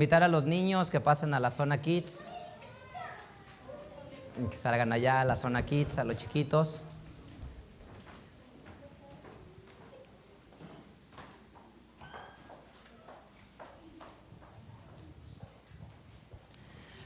Invitar a los niños que pasen a la zona Kids, que salgan allá a la zona Kids, a los chiquitos.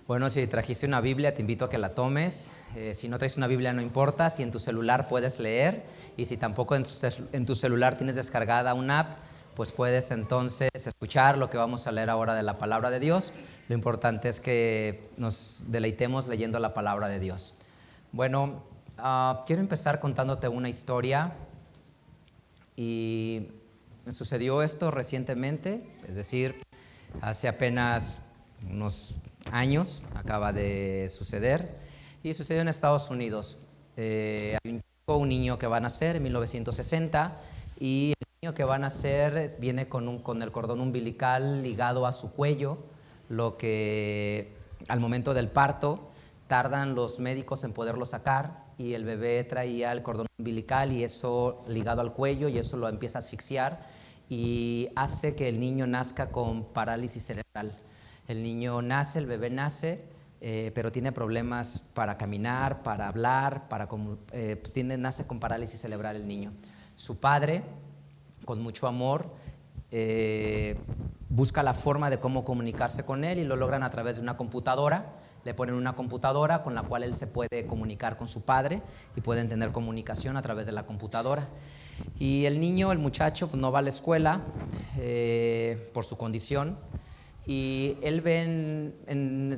Bueno, si trajiste una Biblia, te invito a que la tomes. Si no traes una Biblia, no importa. Si en tu celular puedes leer, y si tampoco en tu celular tienes descargada una app, pues puedes entonces escuchar lo que vamos a leer ahora de la palabra de Dios. Lo importante es que nos deleitemos leyendo la palabra de Dios. Bueno, quiero empezar contándote una historia. Y me sucedió esto recientemente, es decir, hace apenas unos años acaba de suceder, y sucedió en Estados Unidos. Hay un niño que va a nacer en 1960, y el niño que va a nacer viene con el cordón umbilical ligado a su cuello, lo que al momento del parto tardan los médicos en poderlo sacar, y el bebé traía el cordón umbilical y eso ligado al cuello, y eso lo empieza a asfixiar y hace que el niño nazca con parálisis cerebral. El niño nace, el bebé nace, pero tiene problemas para caminar, para hablar, nace con parálisis cerebral el niño. Su padre, con mucho amor, busca la forma de cómo comunicarse con él, y lo logran a través de una computadora. Le ponen una computadora con la cual él se puede comunicar con su padre y pueden tener comunicación a través de la computadora. Y el niño, el muchacho, pues no va a la escuela por su condición, y él ve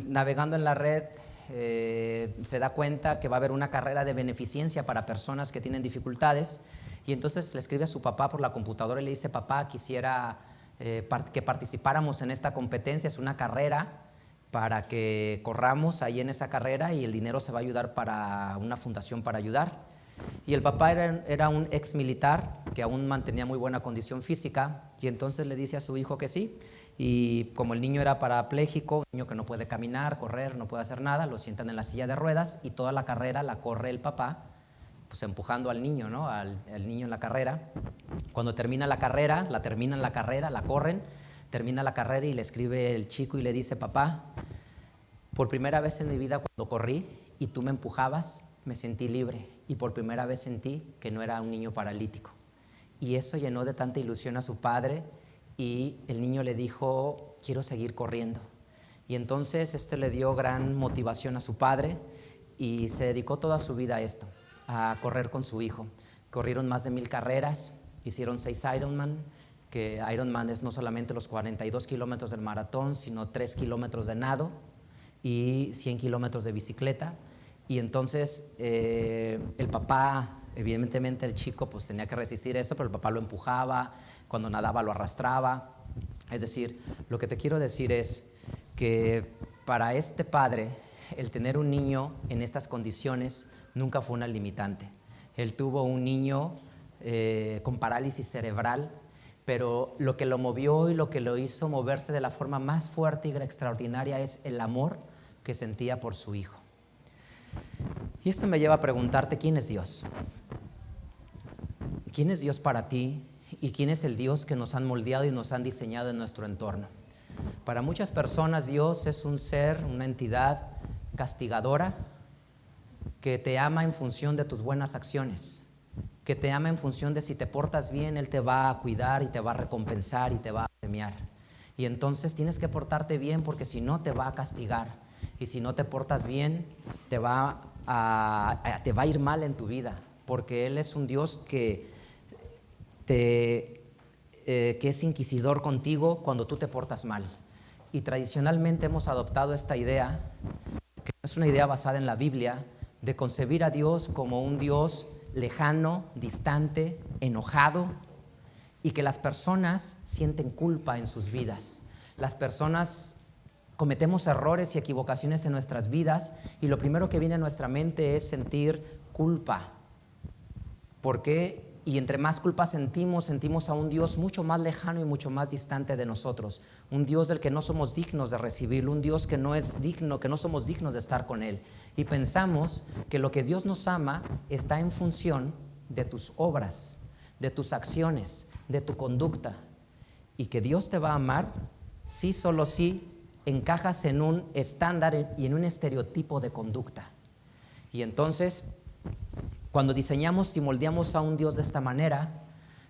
navegando en la red, se da cuenta que va a haber una carrera de beneficencia para personas que tienen dificultades, y entonces le escribe a su papá por la computadora y le dice: papá, quisiera que participáramos en esta competencia, es una carrera para que corramos ahí en esa carrera, y el dinero se va a ayudar para una fundación para ayudar. Y el papá era un ex militar que aún mantenía muy buena condición física, y entonces le dice a su hijo que sí. Y como el niño era parapléjico, un niño que no puede caminar, correr, no puede hacer nada, lo sientan en la silla de ruedas, y toda la carrera la corre el papá, pues empujando al niño, ¿no? al niño en la carrera. Cuando terminan la carrera, la corren, termina la carrera, y le escribe el chico y le dice: papá, por primera vez en mi vida, cuando corrí y tú me empujabas, me sentí libre, y por primera vez sentí que no era un niño paralítico. Y eso llenó de tanta ilusión a su padre, y el niño le dijo: quiero seguir corriendo. Y entonces le dio gran motivación a su padre, y se dedicó toda su vida a esto, a correr con su hijo. Corrieron más de 1000 carreras, hicieron 6 Ironman, que Ironman es no solamente los 42 kilómetros del maratón, sino 3 kilómetros de nado y 100 kilómetros de bicicleta. Y entonces el papá, evidentemente el chico pues tenía que resistir eso, pero el papá lo empujaba, cuando nadaba lo arrastraba. Es decir, lo que te quiero decir es que para este padre el tener un niño en estas condiciones nunca fue una limitante. Él tuvo un niño con parálisis cerebral, pero lo que lo movió y lo que lo hizo moverse de la forma más fuerte y extraordinaria es el amor que sentía por su hijo. Y esto me lleva a preguntarte: ¿quién es Dios? ¿Quién es Dios para ti? ¿Y quién es el Dios que nos han moldeado y nos han diseñado en nuestro entorno? Para muchas personas Dios es un ser, una entidad castigadora, que te ama en función de tus buenas acciones, que te ama en función de si te portas bien, Él te va a cuidar y te va a recompensar y te va a premiar. Y entonces tienes que portarte bien, porque si no te va a castigar, y si no te portas bien te va a ir mal en tu vida, porque Él es un Dios que es inquisidor contigo cuando tú te portas mal. Y tradicionalmente hemos adoptado esta idea, que no es una idea basada en la Biblia, de concebir a Dios como un Dios lejano, distante, enojado, y que las personas sienten culpa en sus vidas. Las personas cometemos errores y equivocaciones en nuestras vidas, y lo primero que viene a nuestra mente es sentir culpa. ¿Por qué? Y entre más culpa sentimos a un Dios mucho más lejano y mucho más distante de nosotros, un Dios del que no somos dignos de recibirlo, un Dios que no es digno, que no somos dignos de estar con Él. Y pensamos que lo que Dios nos ama está en función de tus obras, de tus acciones, de tu conducta, y que Dios te va a amar sí, solo sí, encajas en un estándar y en un estereotipo de conducta. Y entonces, cuando diseñamos y moldeamos a un Dios de esta manera,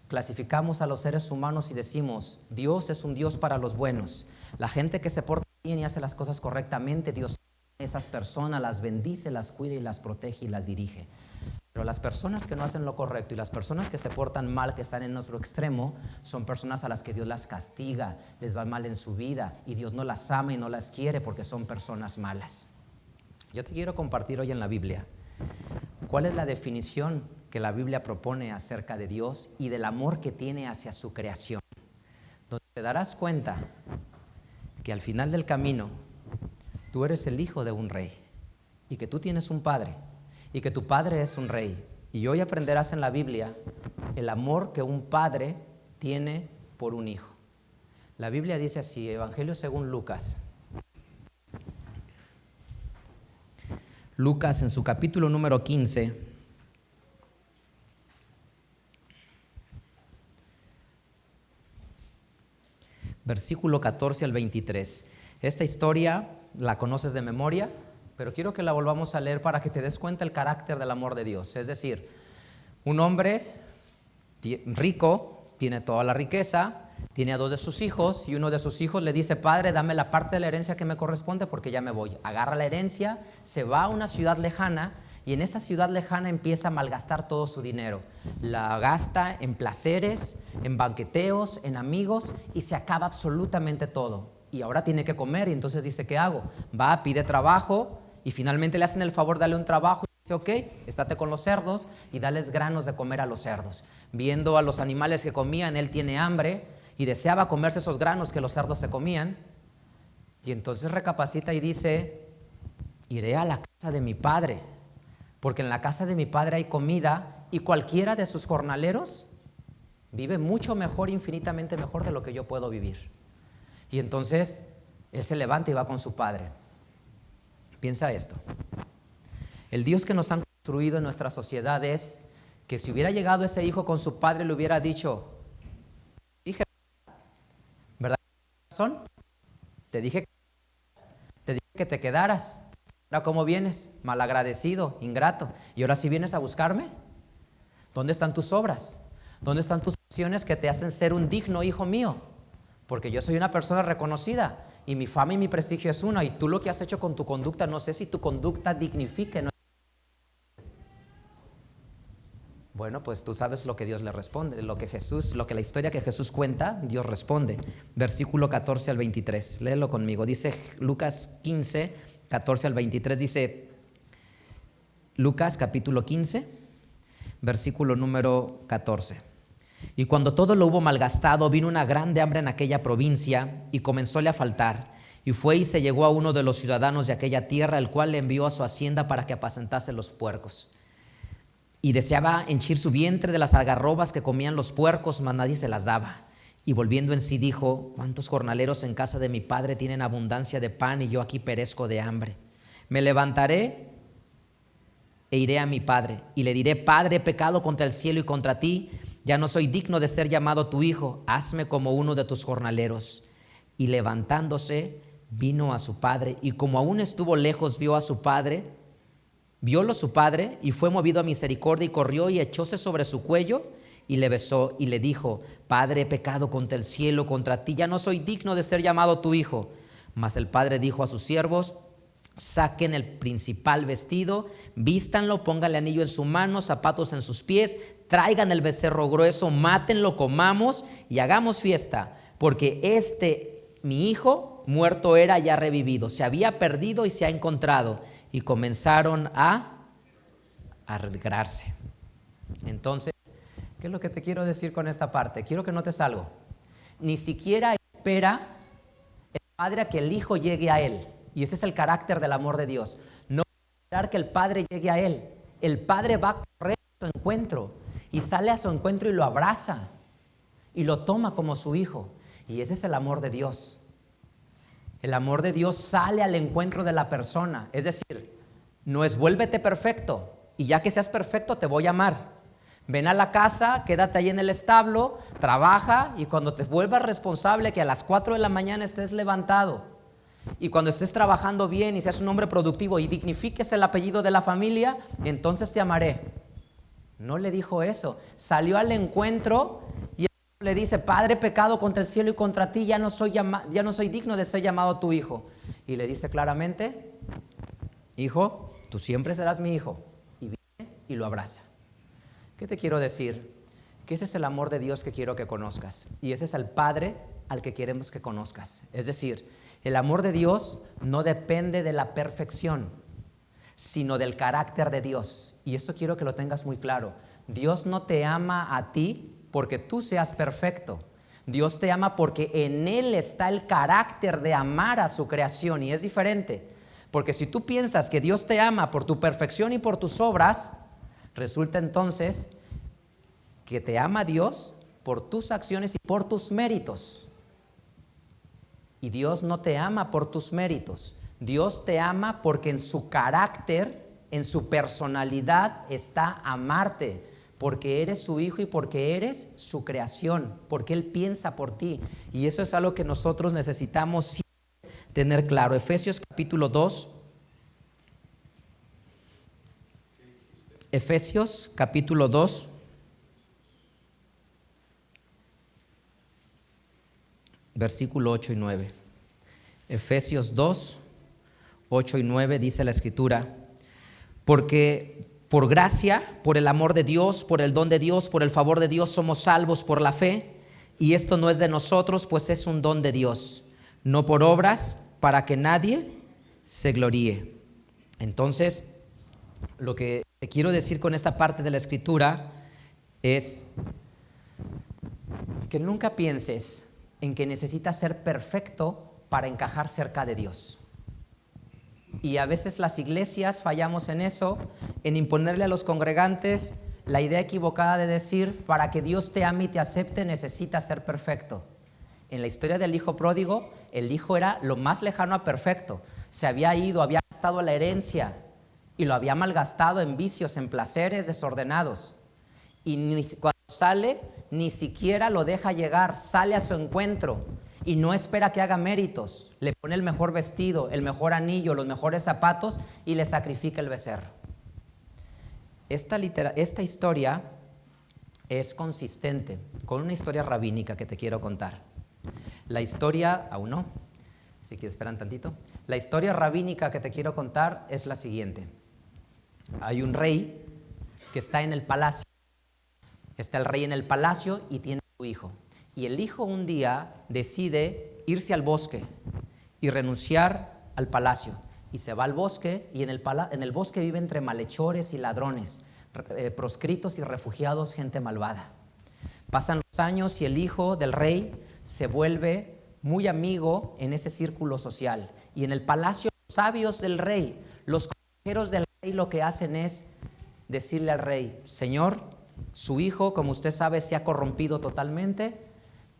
clasificamos a los seres humanos y decimos: Dios es un Dios para los buenos. La gente que se porta bien y hace las cosas correctamente, Dios a esas personas las bendice, las cuida y las protege y las dirige. Pero las personas que no hacen lo correcto y las personas que se portan mal, que están en otro extremo, son personas a las que Dios las castiga, les va mal en su vida y Dios no las ama y no las quiere porque son personas malas. Yo te quiero compartir hoy en la Biblia cuál es la definición que la Biblia propone acerca de Dios y del amor que tiene hacia su creación, donde te darás cuenta que al final del camino tú eres el hijo de un rey y que tú tienes un padre y que tu padre es un rey. Y hoy aprenderás en la Biblia el amor que un padre tiene por un hijo. La Biblia dice así, Evangelio según Lucas. Lucas en su capítulo número 15, versículo 14 al 23. Esta historia la conoces de memoria, pero quiero que la volvamos a leer para que te des cuenta el carácter del amor de Dios. Es decir, un hombre rico tiene toda la riqueza, tiene a 2 de sus hijos y uno de sus hijos le dice: padre, dame la parte de la herencia que me corresponde porque ya me voy. Agarra la herencia, se va a una ciudad lejana y en esa ciudad lejana empieza a malgastar todo su dinero. La gasta en placeres, en banqueteos, en amigos y se acaba absolutamente todo. Y ahora tiene que comer y entonces dice: ¿qué hago? Va, pide trabajo y finalmente le hacen el favor de darle un trabajo. Dice: ok, estate con los cerdos y dales granos de comer a los cerdos. Viendo a los animales que comían, él tiene hambre y deseaba comerse esos granos que los cerdos se comían. Y entonces recapacita y dice: iré a la casa de mi padre, porque en la casa de mi padre hay comida y cualquiera de sus jornaleros vive mucho mejor, infinitamente mejor de lo que yo puedo vivir. Y entonces él se levanta y va con su padre. Piensa esto: el Dios que nos han construido en nuestra sociedad es que si hubiera llegado ese hijo con su padre, le hubiera dicho: dije, ¿verdad? Te dije que te quedaras. Ahora, ¿cómo vienes? Malagradecido, ingrato. ¿Y ahora sí vienes a buscarme? ¿Dónde están tus obras? ¿Dónde están tus acciones que te hacen ser un digno hijo mío? Porque yo soy una persona reconocida y mi fama y mi prestigio es una, y tú lo que has hecho con tu conducta, no sé si tu conducta dignifique. Bueno, pues tú sabes lo que Dios le responde, lo que la historia que Jesús cuenta, Dios responde. Versículo 14 al 23, léelo conmigo. Dice Lucas 15, 14 al 23, dice Lucas capítulo 15, versículo número 14. Y cuando todo lo hubo malgastado, vino una grande hambre en aquella provincia y comenzóle a faltar. Y fue y se llegó a uno de los ciudadanos de aquella tierra, el cual le envió a su hacienda para que apacentase los puercos. Y deseaba henchir su vientre de las algarrobas que comían los puercos, mas nadie se las daba. Y volviendo en sí dijo: ¿cuántos jornaleros en casa de mi padre tienen abundancia de pan y yo aquí perezco de hambre? Me levantaré e iré a mi padre y le diré: Padre, he pecado contra el cielo y contra ti, ya no soy digno de ser llamado tu hijo, hazme como uno de tus jornaleros. Y levantándose vino a su padre, y como aún estuvo lejos, viólo su padre, y fue movido a misericordia, y corrió y echóse sobre su cuello y le besó y le dijo: Padre, he pecado contra el cielo, contra ti, ya no soy digno de ser llamado tu hijo. Mas el padre dijo a sus siervos: saquen el principal vestido, vístanlo, pónganle anillo en su mano, zapatos en sus pies, traigan el becerro grueso, mátenlo, comamos y hagamos fiesta, porque mi hijo muerto era, ya revivido, se había perdido y se ha encontrado. Y comenzaron a alegrarse. Entonces, ¿qué es lo que te quiero decir con esta parte? Quiero que notes algo. Ni siquiera espera el padre a que el hijo llegue a él. Y ese es el carácter del amor de Dios. No esperar que el padre llegue a él. El padre va a correr a su encuentro y sale a su encuentro y lo abraza y lo toma como su hijo. Y ese es el amor de Dios. El amor de Dios sale al encuentro de la persona. Es decir, no es vuélvete perfecto y ya que seas perfecto te voy a amar. Ven a la casa, quédate ahí en el establo, trabaja y cuando te vuelvas responsable, que a las 4 de la mañana estés levantado Y cuando estés trabajando bien y seas un hombre productivo y dignifiques el apellido de la familia, entonces te amaré. No le dijo eso. Salió al encuentro y le dice: Padre, he pecado contra el cielo y contra ti, ya no soy digno de ser llamado tu hijo. Y le dice claramente: hijo, tú siempre serás mi hijo. Y viene y lo abraza. ¿Qué te quiero decir? Que ese es el amor de Dios que quiero que conozcas. Y ese es el Padre al que queremos que conozcas. Es decir, el amor de Dios no depende de la perfección, sino del carácter de Dios. Y eso quiero que lo tengas muy claro. Dios no te ama a ti porque tú seas perfecto. Dios te ama porque en Él está el carácter de amar a su creación, y es diferente. Porque si tú piensas que Dios te ama por tu perfección y por tus obras, resulta entonces que te ama Dios por tus acciones y por tus méritos. Y Dios no te ama por tus méritos. Dios te ama porque en su carácter, en su personalidad está amarte, porque eres su hijo y porque eres su creación, porque Él piensa por ti. Y eso es algo que nosotros necesitamos tener claro. Efesios capítulo 2. Efesios capítulo 2. Versículo 8 y 9. Efesios 2, 8 y 9 dice la Escritura: porque por gracia, por el amor de Dios, por el don de Dios, por el favor de Dios, somos salvos por la fe. Y esto no es de nosotros, pues es un don de Dios, no por obras, para que nadie se gloríe. Entonces, lo que te quiero decir con esta parte de la Escritura es que nunca pienses en que necesitas ser perfecto para encajar cerca de Dios. Y a veces las iglesias fallamos en eso, en imponerle a los congregantes la idea equivocada de decir: para que Dios te ame y te acepte necesitas ser perfecto. En la historia del hijo pródigo, el hijo era lo más lejano a perfecto. Se había ido, había gastado la herencia y lo había malgastado en vicios, en placeres desordenados. Y cuando sale, ni siquiera lo deja llegar, sale a su encuentro y no espera que haga méritos. Le pone el mejor vestido, el mejor anillo, los mejores zapatos y le sacrifica el becerro. Esta historia es consistente con una historia rabínica que te quiero contar. La historia, aún no, si quieres esperar un tantito. La historia rabínica que te quiero contar es la siguiente. Hay un rey que está en el palacio. Está el rey en el palacio y tiene a su hijo. Y el hijo un día decide irse al bosque y renunciar al palacio. Y se va al bosque, y en el bosque vive entre malhechores y ladrones, proscritos y refugiados, gente malvada. Pasan los años y el hijo del rey se vuelve muy amigo en ese círculo social. Y en el palacio, los sabios del rey, los consejeros del rey, lo que hacen es decirle al rey: Señor, su hijo, como usted sabe, se ha corrompido totalmente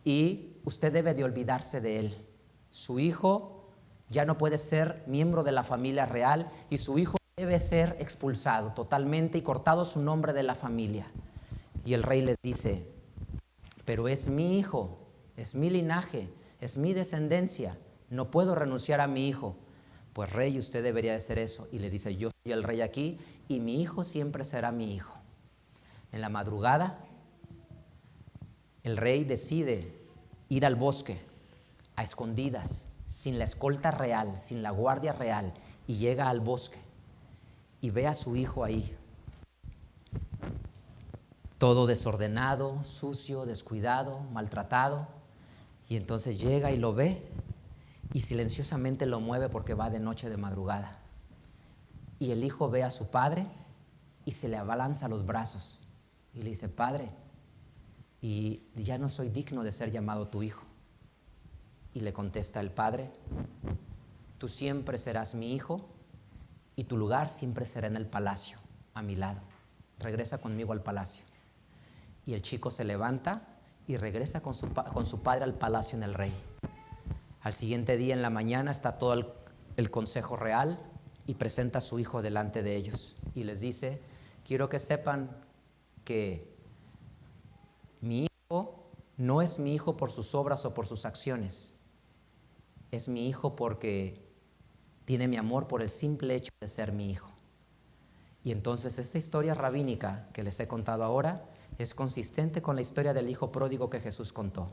y usted debe de olvidarse de él. Su hijo ya no puede ser miembro de la familia real y su hijo debe ser expulsado totalmente y cortado su nombre de la familia. Y el rey les dice: pero es mi hijo, es mi linaje, es mi descendencia, no puedo renunciar a mi hijo. Pues rey, usted debería de hacer eso. Y les dice: yo soy el rey aquí y mi hijo siempre será mi hijo. En la madrugada, el rey decide ir al bosque a escondidas, sin la escolta real, sin la guardia real, y llega al bosque y ve a su hijo ahí, todo desordenado, sucio, descuidado, maltratado. Y entonces llega y lo ve y silenciosamente lo mueve porque va de noche, de madrugada. Y el hijo ve a su padre y se le abalanza a los brazos y le dice: Padre, y ya no soy digno de ser llamado tu hijo. Y le contesta el padre: tú siempre serás mi hijo y tu lugar siempre será en el palacio, a mi lado. Regresa conmigo al palacio. Y el chico se levanta y regresa con su padre al palacio en el rey. Al siguiente día en la mañana está todo el consejo real y presenta a su hijo delante de ellos y les dice: quiero que sepan que mi hijo no es mi hijo por sus obras o por sus acciones. es mi hijo porque tiene mi amor por el simple hecho de ser mi hijo. Y entonces esta historia rabínica que les he contado ahora es consistente con la historia del hijo pródigo que Jesús contó.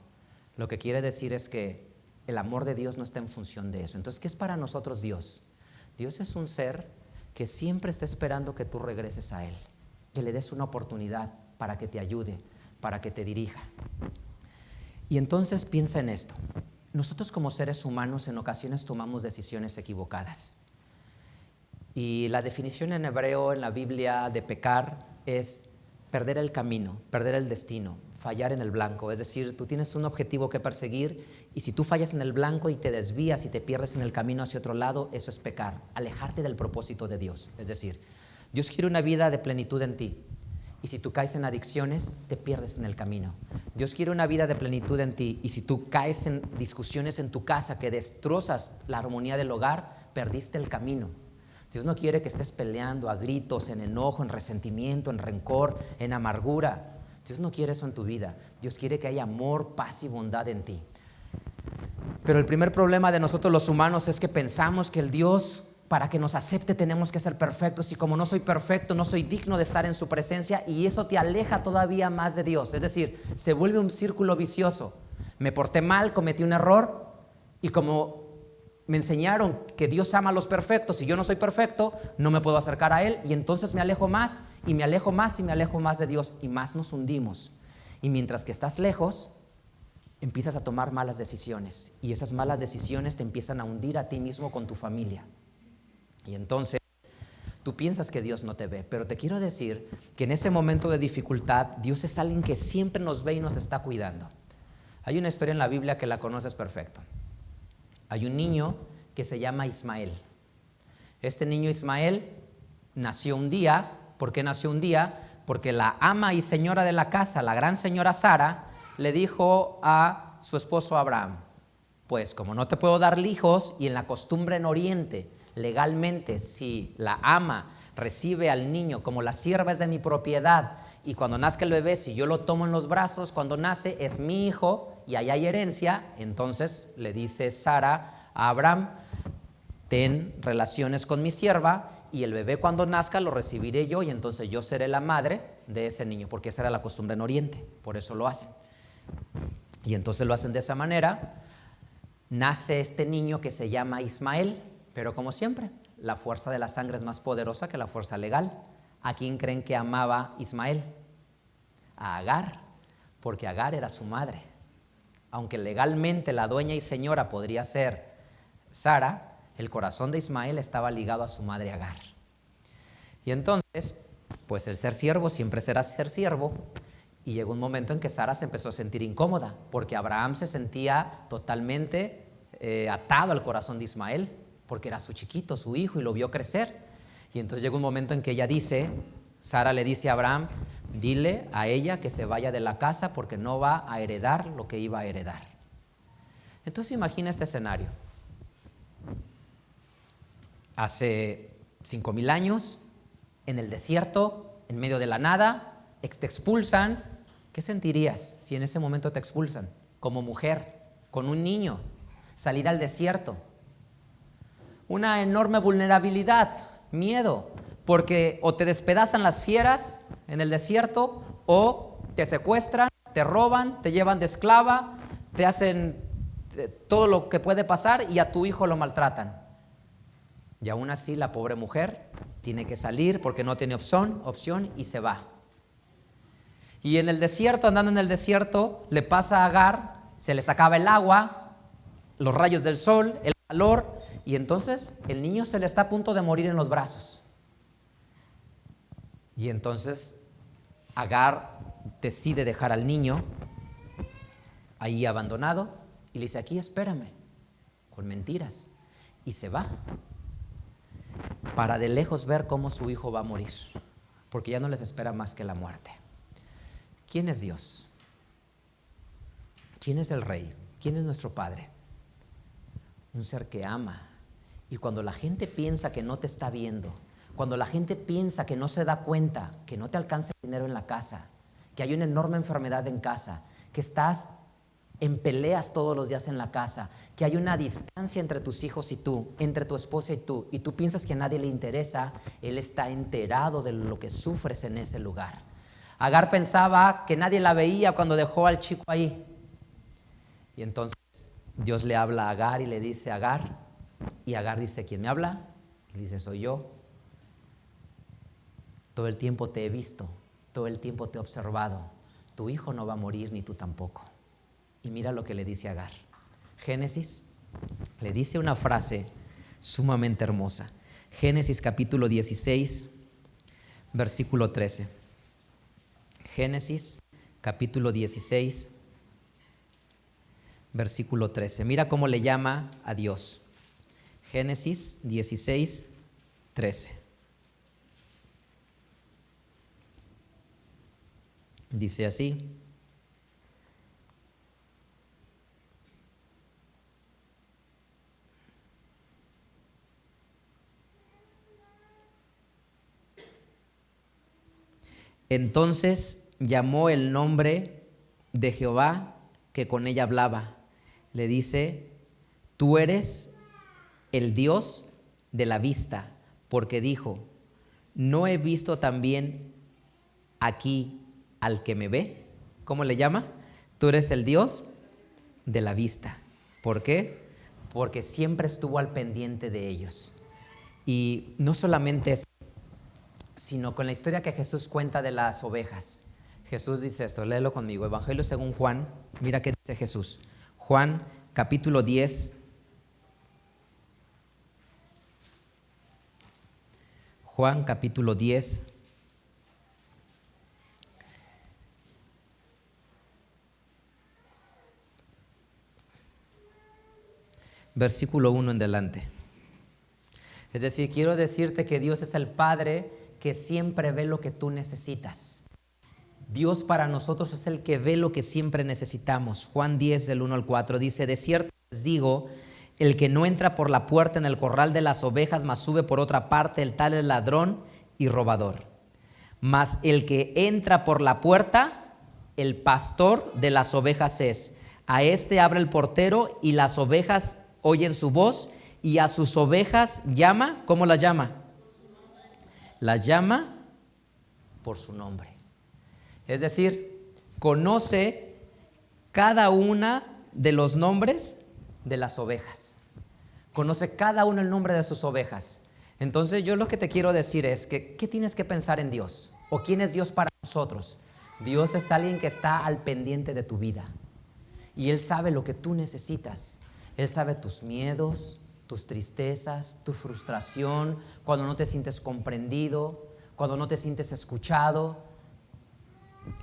Lo que quiere decir es que el amor de Dios no está en función de eso. Entonces, ¿qué es para nosotros Dios? Dios es un ser que siempre está esperando que tú regreses a Él, que le des una oportunidad para que te ayude, para que te dirija. Y entonces piensa en esto. Nosotros como seres humanos en ocasiones tomamos decisiones equivocadas. Y la definición en hebreo en la Biblia de pecar es perder el camino, perder el destino, fallar en el blanco. Es decir, tú tienes un objetivo que perseguir y si tú fallas en el blanco y te desvías y te pierdes en el camino hacia otro lado, eso es pecar, alejarte del propósito de Dios. Es decir, Dios quiere una vida de plenitud en ti. Y si tú caes en adicciones, te pierdes en el camino. Dios quiere una vida de plenitud en ti. Y si tú caes en discusiones en tu casa que destrozas la armonía del hogar, perdiste el camino. Dios no quiere que estés peleando a gritos, en enojo, en resentimiento, en rencor, en amargura. Dios no quiere eso en tu vida. Dios quiere que haya amor, paz y bondad en ti. Pero el primer problema de nosotros los humanos es que pensamos que el Dios, para que nos acepte, tenemos que ser perfectos. Y como no soy perfecto, no soy digno de estar en su presencia. Y eso te aleja todavía más de Dios. Es decir, se vuelve un círculo vicioso. Me porté mal, cometí un error. Y como me enseñaron que Dios ama a los perfectos y yo no soy perfecto, no me puedo acercar a Él. Y entonces me alejo más y me alejo más y me alejo más de Dios. Y más nos hundimos. Y mientras que estás lejos, empiezas a tomar malas decisiones. Y esas malas decisiones te empiezan a hundir a ti mismo con tu familia. Y entonces tú piensas que Dios no te ve, pero te quiero decir que en ese momento de dificultad Dios es alguien que siempre nos ve y nos está cuidando. Hay una historia en la Biblia que la conoces perfecto. Hay un niño que se llama Ismael. Este niño Ismael nació un día. ¿Por qué nació un día? Porque la ama y señora de la casa, la gran señora Sara, le dijo a su esposo Abraham: pues como no te puedo dar hijos, y en la costumbre en Oriente legalmente, si la ama recibe al niño como la sierva es de mi propiedad, y cuando nazca el bebé, si yo lo tomo en los brazos, cuando nace es mi hijo y ahí hay herencia, entonces le dice Sara a Abraham: ten relaciones con mi sierva y el bebé cuando nazca lo recibiré yo y entonces yo seré la madre de ese niño, porque esa era la costumbre en Oriente, por eso lo hacen. Y entonces lo hacen de esa manera. Nace este niño que se llama Ismael. Pero como siempre, la fuerza de la sangre es más poderosa que la fuerza legal. ¿A quién creen que amaba Ismael? A Agar, porque Agar era su madre. Aunque legalmente la dueña y señora podría ser Sara, el corazón de Ismael estaba ligado a su madre Agar. Y entonces, pues el ser siervo siempre será ser siervo. Y llegó un momento en que Sara se empezó a sentir incómoda, porque Abraham se sentía totalmente atado al corazón de Ismael, porque era su chiquito, su hijo, y lo vio crecer. Y entonces llega un momento en que ella dice, Sara le dice a Abraham: dile a ella que se vaya de la casa porque no va a heredar lo que iba a heredar. Entonces imagina este escenario. Hace 5,000 años, en el desierto, en medio de la nada, te expulsan. ¿Qué sentirías si en ese momento te expulsan? Como mujer, con un niño, salir al desierto. Una enorme vulnerabilidad, miedo, porque o te despedazan las fieras en el desierto, o te secuestran, te roban, te llevan de esclava, te hacen todo lo que puede pasar y a tu hijo lo maltratan. Y aún así la pobre mujer tiene que salir porque no tiene opción y se va. Y en el desierto, andando en el desierto, le pasa a Agar, se les acaba el agua, los rayos del sol, el calor, y entonces el niño se le está a punto de morir en los brazos. Y entonces Agar decide dejar al niño ahí abandonado y le dice: aquí espérame, con mentiras, y se va para de lejos ver cómo su hijo va a morir, porque ya no les espera más que la muerte. ¿Quién es Dios? ¿Quién es el Rey? ¿Quién es nuestro Padre? Un ser que ama. Y cuando la gente piensa que no te está viendo, cuando la gente piensa que no se da cuenta, que no te alcanza el dinero en la casa, que hay una enorme enfermedad en casa, que estás en peleas todos los días en la casa, que hay una distancia entre tus hijos y tú, entre tu esposa y tú piensas que a nadie le interesa, Él está enterado de lo que sufres en ese lugar. Agar pensaba que nadie la veía cuando dejó al chico ahí. Y entonces Dios le habla a Agar y le dice: Agar. Y Agar dice: ¿quién me habla? Y dice: soy yo. Todo el tiempo te he visto, todo el tiempo te he observado. Tu hijo no va a morir, ni tú tampoco. Y mira lo que le dice Agar. Génesis le dice una frase sumamente hermosa. Génesis capítulo 16, versículo 13. Génesis capítulo 16, versículo 13. Mira cómo le llama a Dios. Génesis 16, 13. Dice así: entonces llamó el nombre de Jehová que con ella hablaba. Le dice: tú eres el Dios de la vista, porque dijo: ¿no he visto también aquí al que me ve? ¿Cómo le llama? Tú eres el Dios de la vista. ¿Por qué? Porque siempre estuvo al pendiente de ellos. Y no solamente eso, sino con la historia que Jesús cuenta de las ovejas. Jesús dice esto, léelo conmigo, Evangelio según Juan. Mira qué dice Jesús. Juan capítulo 10. Juan capítulo 10. Versículo 1 en adelante. Es decir, quiero decirte que Dios es el Padre que siempre ve lo que tú necesitas. Dios para nosotros es el que ve lo que siempre necesitamos. Juan 10 del 1 al 4 dice: de cierto les digo, el que no entra por la puerta en el corral de las ovejas, mas sube por otra parte, el tal es ladrón y robador. Mas el que entra por la puerta, el pastor de las ovejas es. A este abre el portero y las ovejas oyen su voz, y a sus ovejas llama. ¿Cómo las llama? Las llama por su nombre. Es decir, conoce cada una de los nombres de las ovejas. Conoce cada uno el nombre de sus ovejas. Entonces yo lo que te quiero decir es que ¿qué tienes que pensar en Dios? ¿O quién es Dios para nosotros? Dios es alguien que está al pendiente de tu vida. Y Él sabe lo que tú necesitas. Él sabe tus miedos, tus tristezas, tu frustración, cuando no te sientes comprendido, cuando no te sientes escuchado.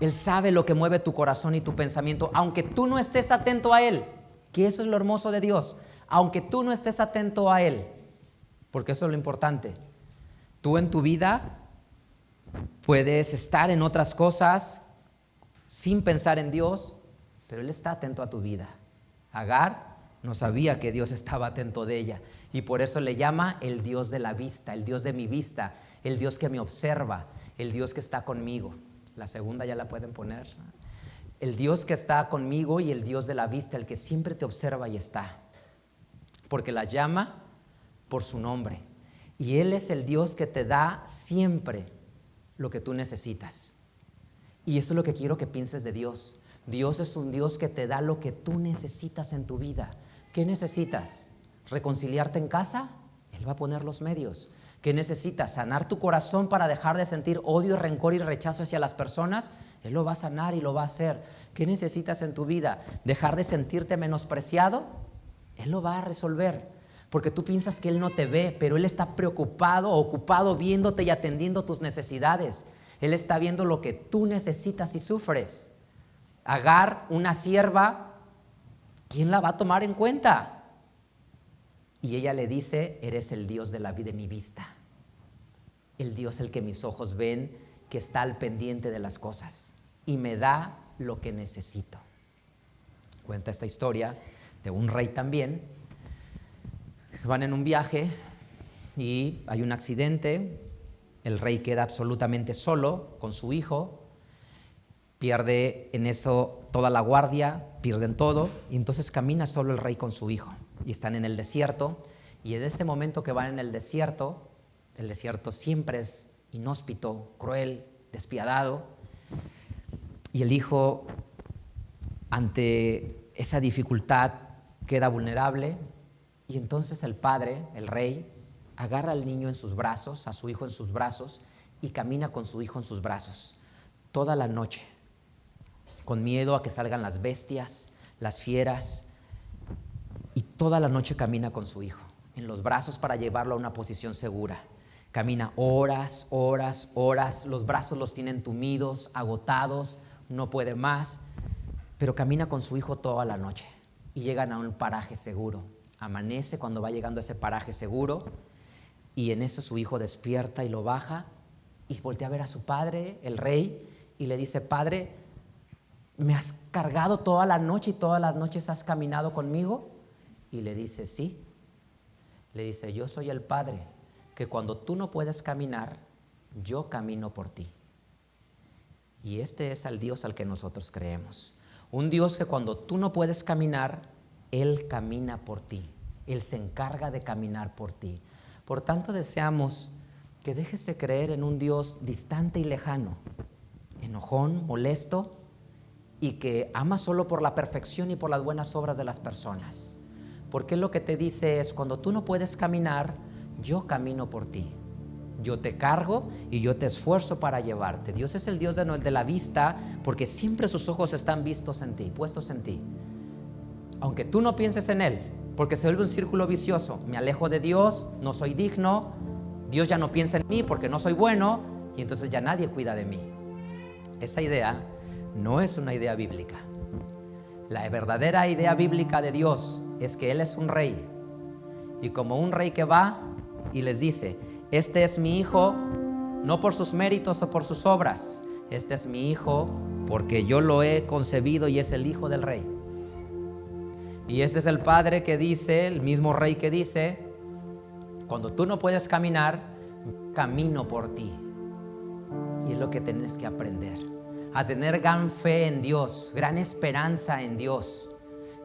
Él sabe lo que mueve tu corazón y tu pensamiento, aunque tú no estés atento a Él, que eso es lo hermoso de Dios, aunque tú no estés atento a Él, porque eso es lo importante. Tú en tu vida puedes estar en otras cosas sin pensar en Dios, pero Él está atento a tu vida. Agar no sabía que Dios estaba atento de ella, y por eso le llama el Dios de la vista, el Dios de mi vista, el Dios que me observa, el Dios que está conmigo. La segunda ya la pueden poner. El Dios que está conmigo y el Dios de la vista, el que siempre te observa y está, porque la llama por su nombre. Y Él es el Dios que te da siempre lo que tú necesitas. Y eso es lo que quiero que pienses de Dios. Dios es un Dios que te da lo que tú necesitas en tu vida. ¿Qué necesitas? ¿Reconciliarte en casa? Él va a poner los medios. ¿Qué necesitas? ¿Sanar tu corazón para dejar de sentir odio, rencor y rechazo hacia las personas? Él lo va a sanar y lo va a hacer. ¿Qué necesitas en tu vida? ¿Dejar de sentirte menospreciado? Él lo va a resolver. Porque tú piensas que Él no te ve, pero Él está preocupado, ocupado viéndote y atendiendo tus necesidades. Él está viendo lo que tú necesitas y sufres. Agar, una sierva, ¿quién la va a tomar en cuenta? Y ella le dice: eres el Dios de la vida de mi vista. El Dios el que mis ojos ven, que está al pendiente de las cosas y me da lo que necesito. Cuenta esta historia de un rey también. Van en un viaje y hay un accidente. El rey queda absolutamente solo con su hijo. Pierde en eso toda la guardia, pierden todo, y entonces camina solo el rey con su hijo. Y están en el desierto, y en ese momento que van en el desierto siempre es inhóspito, cruel, despiadado. Y el hijo, ante esa dificultad, queda vulnerable, y entonces el padre, el rey, agarra al niño en sus brazos, a su hijo en sus brazos, y camina con su hijo en sus brazos toda la noche, con miedo a que salgan las bestias, las fieras, y toda la noche camina con su hijo en los brazos para llevarlo a una posición segura. Camina horas, horas, horas, los brazos los tiene entumidos, agotados, no puede más, pero camina con su hijo toda la noche y llegan a un paraje seguro. Amanece cuando va llegando a ese paraje seguro, y en eso su hijo despierta y lo baja y voltea a ver a su padre, el rey, y le dice: Padre, ¿me has cargado toda la noche y todas las noches has caminado conmigo? Y le dice: sí. Le dice: yo soy el Padre, que cuando tú no puedes caminar, yo camino por ti. Y este es el Dios al que nosotros creemos. Un Dios que cuando tú no puedes caminar, Él camina por ti. Él se encarga de caminar por ti. Por tanto, deseamos que dejes de creer en un Dios distante y lejano, enojón, molesto, y que ama solo por la perfección y por las buenas obras de las personas. Porque lo que te dice es: cuando tú no puedes caminar, yo camino por ti. Yo te cargo y yo te esfuerzo para llevarte. Dios es el Dios de la vista, porque siempre sus ojos están vistos en ti, puestos en ti. Aunque tú no pienses en Él, porque se vuelve un círculo vicioso. Me alejo de Dios, no soy digno, Dios ya no piensa en mí porque no soy bueno, y entonces ya nadie cuida de mí. Esa idea no es una idea bíblica. La verdadera idea bíblica de Dios es que Él es un rey, y como un rey que va y les dice: este es mi hijo, no por sus méritos o por sus obras, este es mi hijo porque yo lo he concebido y es el hijo del rey. Y este es el padre que dice, el mismo rey que dice: cuando tú no puedes caminar, camino por ti. Y es lo que tienes que aprender, a tener gran fe en Dios, gran esperanza en Dios,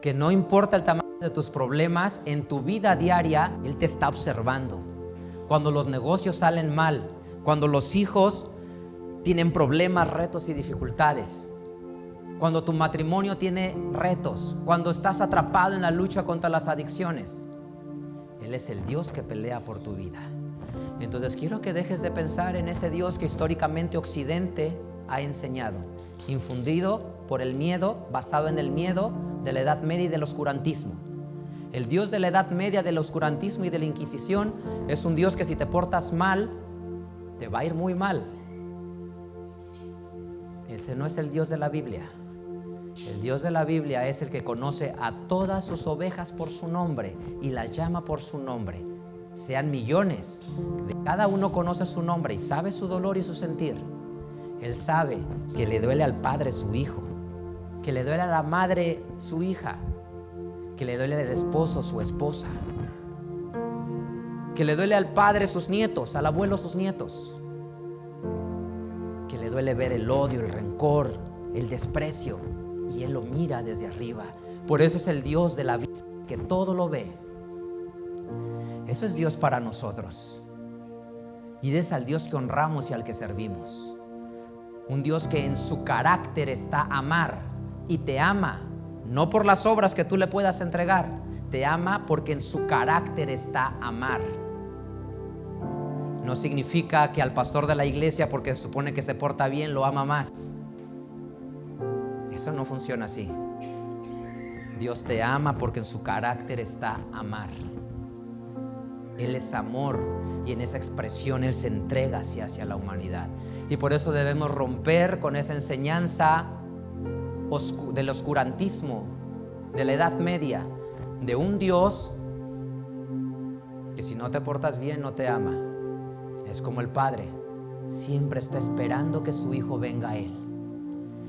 que no importa el tamaño de tus problemas, en tu vida diaria Él te está observando. Cuando los negocios salen mal, cuando los hijos tienen problemas, retos y dificultades, cuando tu matrimonio tiene retos, cuando estás atrapado en la lucha contra las adicciones, Él es el Dios que pelea por tu vida. Entonces quiero que dejes de pensar en ese Dios que históricamente Occidente ha enseñado, infundido por el miedo, basado en el miedo de la Edad Media y del oscurantismo. El Dios de la Edad Media, del oscurantismo y de la Inquisición es un Dios que si te portas mal, te va a ir muy mal. Ese no es el Dios de la Biblia. El Dios de la Biblia es el que conoce a todas sus ovejas por su nombre y las llama por su nombre. Sean millones, cada uno conoce su nombre y sabe su dolor y su sentir. Él sabe que le duele al padre su hijo, que le duele a la madre su hija, que le duele al esposo su esposa, que le duele al padre sus nietos, al abuelo sus nietos, que le duele ver el odio, el rencor, el desprecio, y Él lo mira desde arriba. Por eso es el Dios de la vista, que todo lo ve. Eso es Dios para nosotros, y es al Dios que honramos y al que servimos. Un Dios que en su carácter está amar, y te ama no por las obras que tú le puedas entregar, te ama porque en su carácter está amar. No significa que al pastor de la iglesia, porque se supone que se porta bien, lo ama más. Eso no funciona así. Dios te ama porque en su carácter está amar. Él es amor, y en esa expresión Él se entrega hacia la humanidad. Y por eso debemos romper con esa enseñanza del oscurantismo, de la Edad Media, de un Dios que si no te portas bien no te ama. Es como el padre, siempre está esperando que su hijo venga a Él.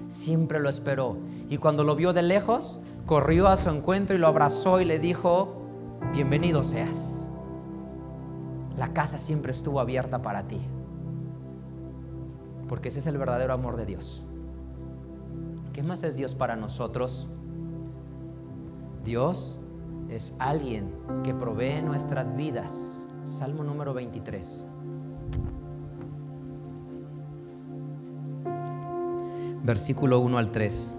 Siempre lo esperó, y cuando lo vio de lejos, corrió a su encuentro y lo abrazó y le dijo: bienvenido seas. La casa siempre estuvo abierta para ti, porque ese es el verdadero amor de Dios. ¿Qué más es Dios para nosotros? Dios es alguien que provee nuestras vidas. Salmo número 23. Versículo 1 al 3.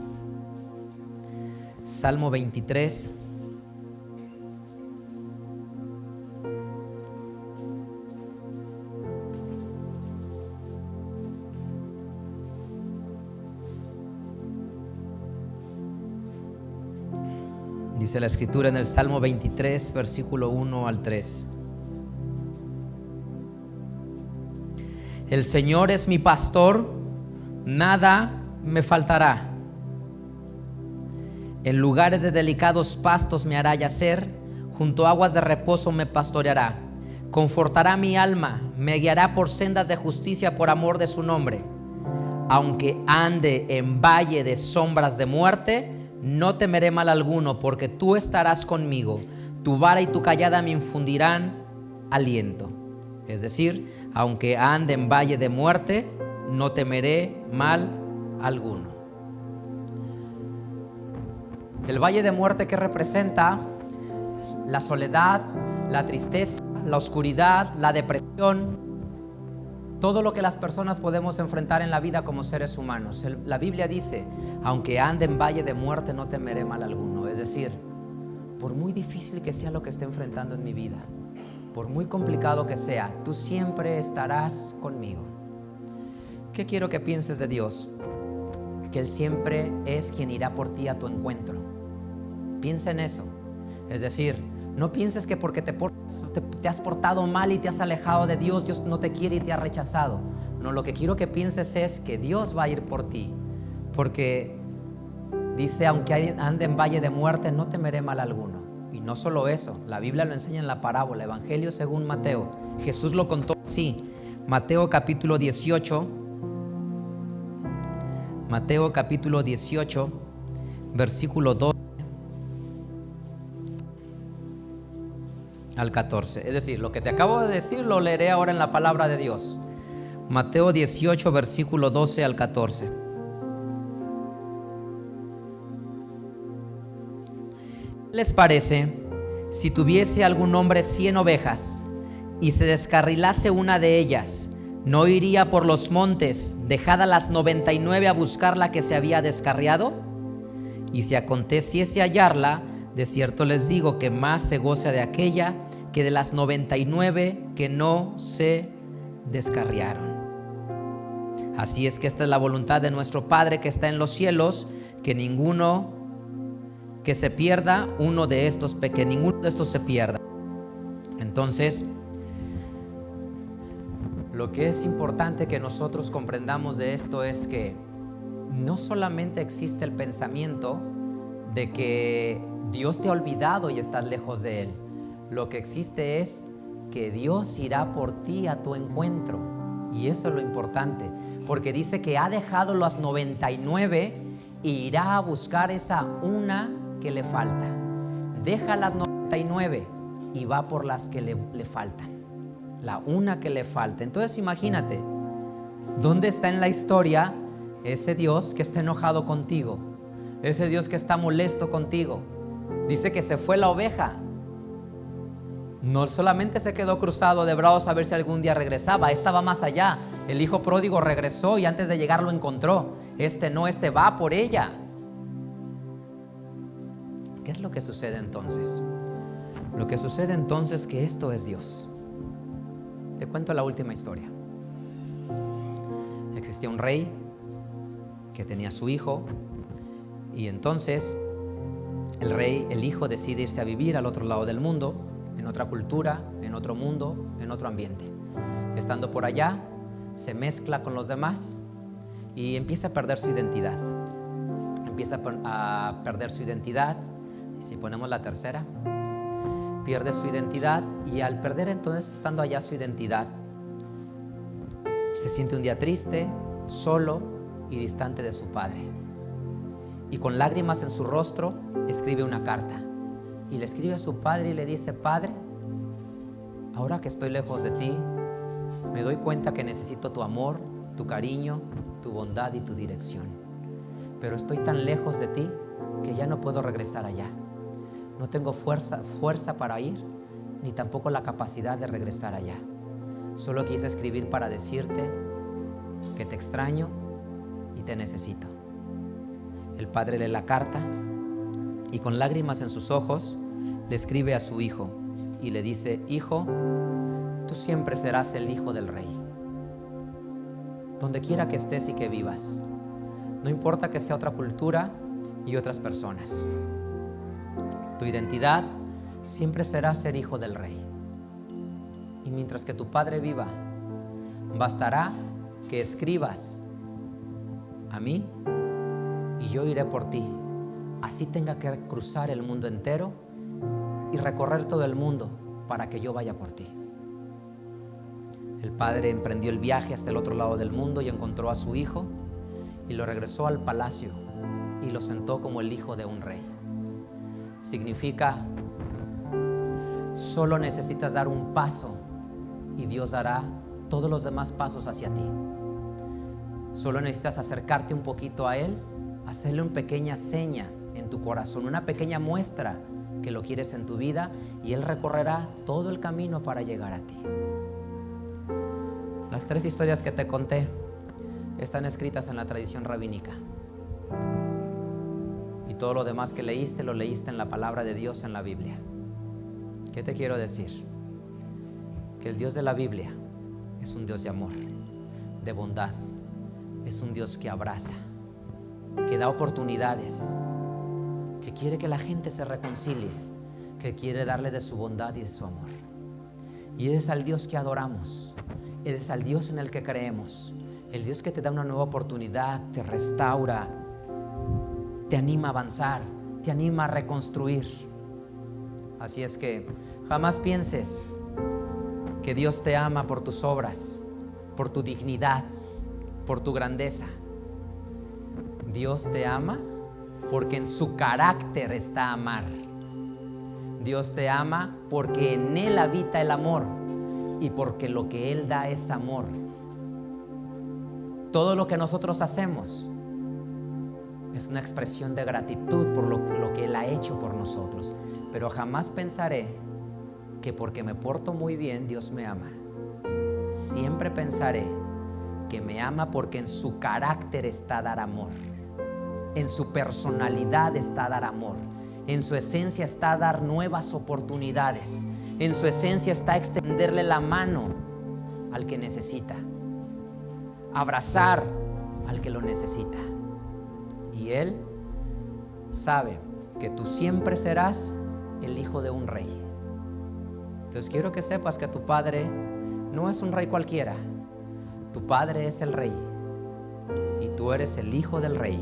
Salmo 23. Dice la Escritura en el Salmo 23, versículo 1 al 3. El Señor es mi pastor, nada me faltará. En lugares de delicados pastos me hará yacer, junto a aguas de reposo me pastoreará. Confortará mi alma, me guiará por sendas de justicia por amor de su nombre. Aunque ande en valle de sombras de muerte, no temeré mal alguno, porque tú estarás conmigo. Tu vara y tu callada me infundirán aliento. Es decir, aunque ande en valle de muerte, no temeré mal alguno. El valle de muerte, que representa la soledad, la tristeza, la oscuridad, la depresión, todo lo que las personas podemos enfrentar en la vida como seres humanos. La Biblia dice, aunque ande en valle de muerte, no temeré mal alguno. Es decir, por muy difícil que sea lo que esté enfrentando en mi vida, por muy complicado que sea, tú siempre estarás conmigo. ¿Qué quiero que pienses de Dios? Que Él siempre es quien irá por ti a tu encuentro. Piensa en eso. Es decir, no pienses que porque te has portado mal y te has alejado de Dios, Dios no te quiere y te ha rechazado. No, lo que quiero que pienses es que Dios va a ir por ti. Porque dice, aunque ande en valle de muerte, no temeré mal alguno. Y no solo eso, la Biblia lo enseña en la parábola, Evangelio según Mateo. Jesús lo contó así. Mateo capítulo 18. Mateo capítulo 18, versículo 2 al 14. Es decir, lo que te acabo de decir lo leeré ahora en la palabra de Dios. Mateo 18, versículo 12 al 14. ¿Qué les parece si tuviese algún hombre 100 ovejas y se descarrilase una de ellas? ¿No iría por los montes, dejada las 99 a buscar la que se había descarriado? Y si aconteciese hallarla, de cierto les digo que más se goza de aquella que de las 99 que no se descarriaron. Así es que esta es la voluntad de nuestro Padre que está en los cielos, que ninguno que se pierda, que ninguno de estos se pierda. Entonces, lo que es importante que nosotros comprendamos de esto es que no solamente existe el pensamiento de que Dios te ha olvidado y estás lejos de Él. Lo que existe es que Dios irá por ti a tu encuentro. Y eso es lo importante, porque dice que ha dejado las 99 e irá a buscar esa una que le falta. Deja las 99 y va por las que le faltan. La una que le falta. Entonces imagínate, ¿dónde está en la historia ese Dios que está enojado contigo? Ese Dios que está molesto contigo. Dice que se fue la oveja. No solamente se quedó cruzado de brazos a ver si algún día regresaba. Esta va más allá. El hijo pródigo regresó y antes de llegar lo encontró. Este va por ella. ¿Qué es lo que sucede entonces? Lo que sucede entonces es que esto es Dios. Te cuento la última historia. Existía un rey que tenía su hijo, y entonces el hijo decide irse a vivir al otro lado del mundo, en otra cultura, en otro mundo, en otro ambiente. Estando por allá, se mezcla con los demás y empieza a perder su identidad. Empieza a perder su identidad. Y si ponemos la tercera, pierde su identidad, y al perder entonces, estando allá su identidad, se siente un día triste, solo y distante de su padre. Y con lágrimas en su rostro escribe una carta y le escribe a su padre y le dice: Padre, ahora que estoy lejos de ti, me doy cuenta que necesito tu amor, tu cariño, tu bondad y tu dirección. pero estoy tan lejos de ti que ya no puedo regresar allá. No tengo fuerza para ir, ni tampoco la capacidad de regresar allá. Solo quise escribir para decirte que te extraño y te necesito. El padre lee la carta y con lágrimas en sus ojos le escribe a su hijo y le dice: hijo, tú siempre serás el hijo del rey. Donde quiera que estés y que vivas, no importa que sea otra cultura y otras personas, tu identidad siempre será ser hijo del rey. Y mientras que tu padre viva, bastará que escribas a mí y yo iré por ti. Así tenga que cruzar el mundo entero y recorrer todo el mundo para que yo vaya por ti. El padre emprendió el viaje hasta el otro lado del mundo y encontró a su hijo y lo regresó al palacio y lo sentó como el hijo de un rey. Significa, solo necesitas dar un paso y Dios dará todos los demás pasos hacia ti. Solo necesitas acercarte un poquito a Él, hacerle una pequeña seña en tu corazón, una pequeña muestra que lo quieres en tu vida, y Él recorrerá todo el camino para llegar a ti. Las 3 historias que te conté están escritas en la tradición rabínica, y todo lo demás que leíste, lo leíste en la palabra de Dios, en la Biblia. ¿Qué te quiero decir? Que el Dios de la Biblia es un Dios de amor, de bondad, es un Dios que abraza, que da oportunidades, que quiere que la gente se reconcilie, que quiere darle de su bondad y de su amor. Y ese es al Dios que adoramos, ese es al Dios en el que creemos, el Dios que te da una nueva oportunidad, te restaura, te anima a avanzar, te anima a reconstruir. Así es que jamás pienses que Dios te ama por tus obras, por tu dignidad, por tu grandeza. Dios te ama porque en su carácter está amar. Dios te ama porque en Él habita el amor y porque lo que Él da es amor. Todo lo que nosotros hacemos es una expresión de gratitud por lo que Él ha hecho por nosotros. Pero jamás pensaré que porque me porto muy bien Dios me ama. Siempre pensaré que me ama porque en su carácter está dar amor, en su personalidad está dar amor, en su esencia está dar nuevas oportunidades, en su esencia está extenderle la mano al que necesita, abrazar al que lo necesita. Y Él sabe que tú siempre serás el hijo de un rey. Entonces quiero que sepas que tu padre no es un rey cualquiera. Tu padre es el rey y tú eres el hijo del rey.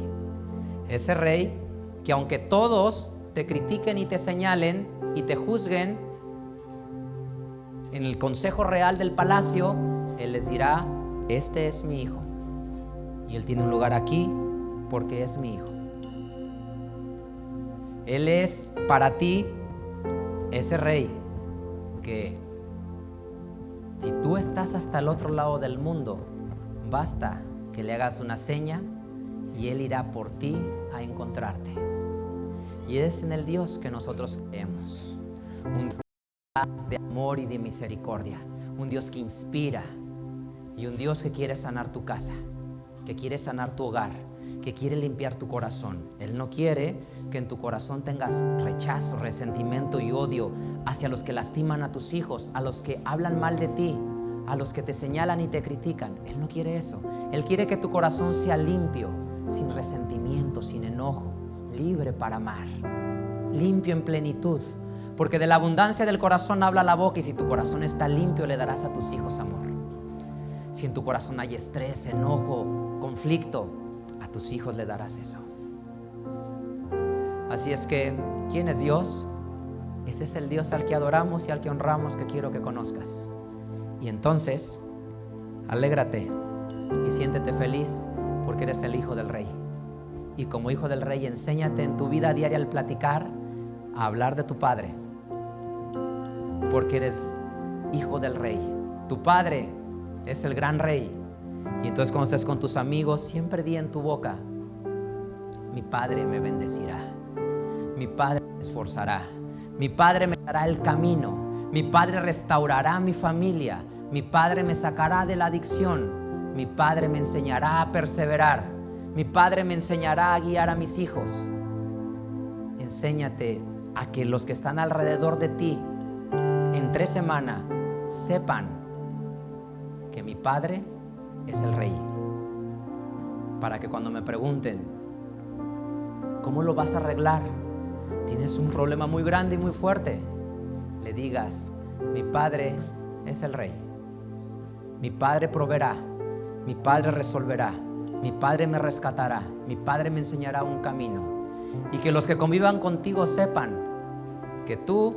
Ese rey que aunque todos te critiquen y te señalen y te juzguen en el consejo real del palacio, Él les dirá: este es mi hijo y Él tiene un lugar aquí porque es mi hijo. Él es para ti ese rey que, si tú estás hasta el otro lado del mundo, basta que le hagas una seña y Él irá por ti a encontrarte. Y es en el Dios que nosotros creemos, un Dios de amor y de misericordia, un Dios que inspira y un Dios que quiere sanar tu casa, que quiere sanar tu hogar, que quiere limpiar tu corazón. Él no quiere que en tu corazón tengas rechazo, resentimiento y odio hacia los que lastiman a tus hijos, a los que hablan mal de ti, a los que te señalan y te critican. Él no quiere eso. Él quiere que tu corazón sea limpio, sin resentimiento, sin enojo, libre para amar, limpio en plenitud, porque de la abundancia del corazón habla la boca, y si tu corazón está limpio le darás a tus hijos amor. Si en tu corazón hay estrés, enojo, conflicto, a tus hijos le darás eso. Así es que, ¿quién es Dios? Este es el Dios al que adoramos y al que honramos, que quiero que conozcas. Y entonces, alégrate y siéntete feliz porque eres el hijo del rey. Y como hijo del rey, enséñate en tu vida diaria al platicar, a hablar de tu padre, porque eres hijo del rey. Tu padre es el gran rey. Y entonces cuando estés con tus amigos, siempre di en tu boca: mi Padre me bendecirá, mi Padre me esforzará, mi Padre me dará el camino, mi Padre restaurará mi familia, mi Padre me sacará de la adicción, mi Padre me enseñará a perseverar, mi Padre me enseñará a guiar a mis hijos. Enséñate a que los que están alrededor de ti en 3 semanas sepan que mi Padre es el Rey, para que cuando me pregunten ¿cómo lo vas a arreglar? Tienes un problema muy grande y muy fuerte, le digas: mi Padre es el Rey, mi Padre proveerá, mi Padre resolverá, mi Padre me rescatará, mi Padre me enseñará un camino. Y que los que convivan contigo sepan que tú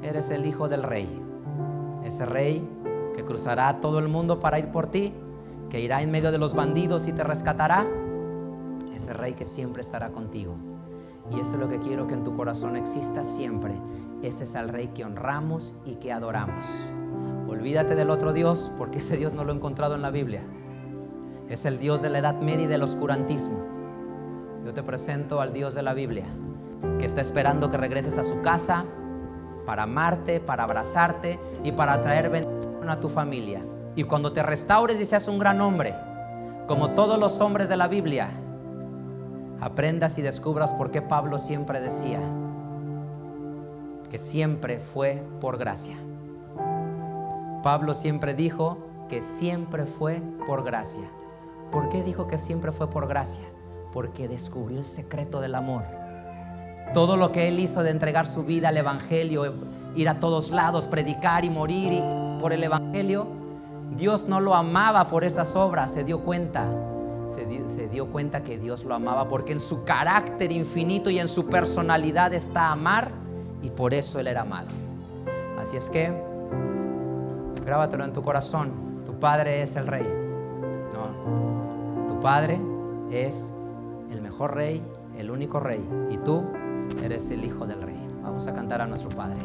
eres el Hijo del Rey, ese Rey que cruzará todo el mundo para ir por ti, que irá en medio de los bandidos y te rescatará, ese Rey que siempre estará contigo. Y eso es lo que quiero que en tu corazón exista siempre. Ese es el Rey que honramos y que adoramos. Olvídate del otro Dios, porque ese Dios no lo he encontrado en la Biblia. Es el Dios de la Edad Media y del oscurantismo. Yo te presento al Dios de la Biblia, que está esperando que regreses a su casa para amarte, para abrazarte y para traer bendición a tu familia. Y cuando te restaures y seas un gran hombre, como todos los hombres de la Biblia, aprendas y descubras por qué Pablo siempre decía que siempre fue por gracia. Pablo siempre dijo que siempre fue por gracia. ¿Por qué dijo que siempre fue por gracia? Porque descubrió el secreto del amor. Todo lo que él hizo de entregar su vida al Evangelio, ir a todos lados, predicar y morir por el Evangelio, Dios no lo amaba por esas obras. Se dio cuenta que Dios lo amaba porque en su carácter infinito y en su personalidad está amar, y por eso él era amado. Así es que grábatelo en tu corazón: tu Padre es el Rey. No, tu Padre es el mejor Rey, el único Rey, y tú eres el Hijo del Rey. Vamos a cantar a nuestro Padre.